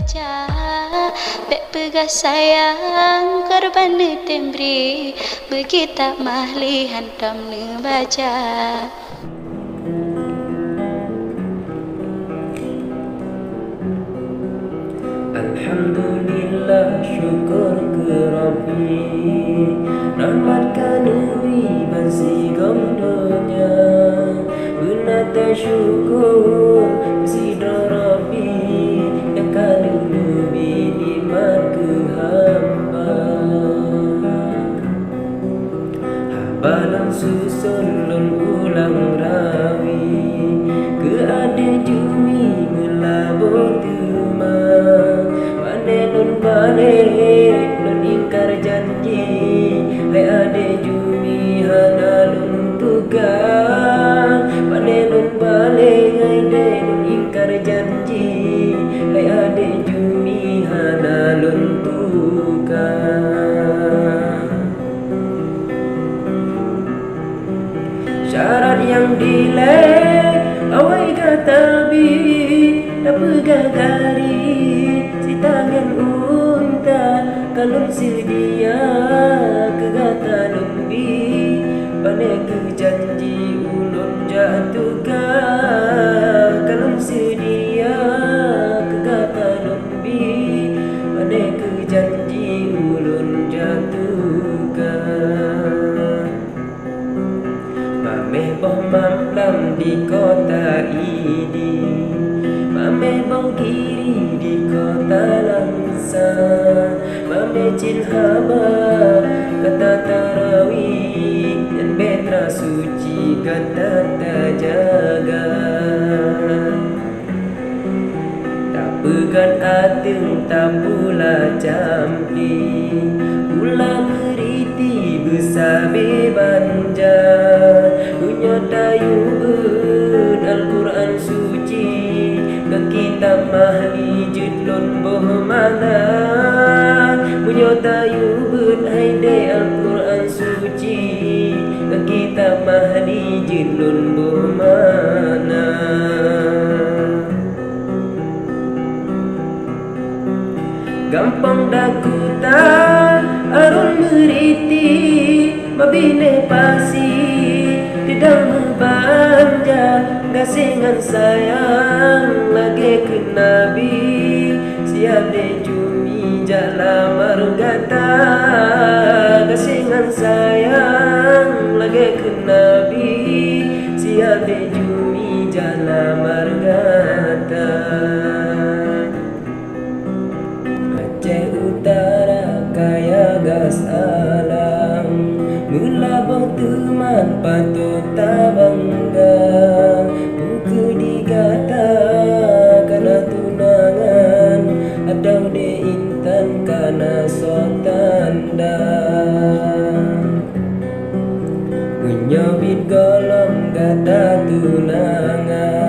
baca bek pegah sayang korban tembri begitu mahli hantam baca. Alhamdulillah syukur ke Rabbi, rahmat kanui bersih gondonya, benata syukur sidra Rabbi yang kanui nikmat ke hamba. Habalan susun lun ulang rawi, ke ade jumi ngelabur tuma, nun balik nun ingkar janji, hai ade jumi hana lun tukang, pane nun balik hai de nun ingkar janji, hai ade jumi hana lun tukang. Syarat yang dilek awai katabi dah pegagari si tangan unta kalau sedia kegata lumbi pane ke janji ulun jatuhka kalau sedia kegata lumbi pane ke janji ulun jatuhka. Mame boh mamplam di kota ini, mame boh kiri di kota Langsa, mame cilhaba kata tarawih dan betra suci kata tajaga. Tak pegan ating tak pula campi, pula meriti besar bebanja, punya dayu'un Al-Quran suci ke kitab mahli judlun boh mana, punya dayu'un haide Al-Quran suci ke kitab mahli judlun boh mana. Gampang dakuta arun meriti mabine pasi tidak membanja gasengan sayang lagi ke Nabi siap de jumi jala margata gasengan sayang lagi ke Nabi siap de jumi jala margata. Aceh Utara kaya gas alam, melabang teman patut tak bangga, buku digata karena tunangan atau di intan karena sotanda. Menyobit golong kata tunangan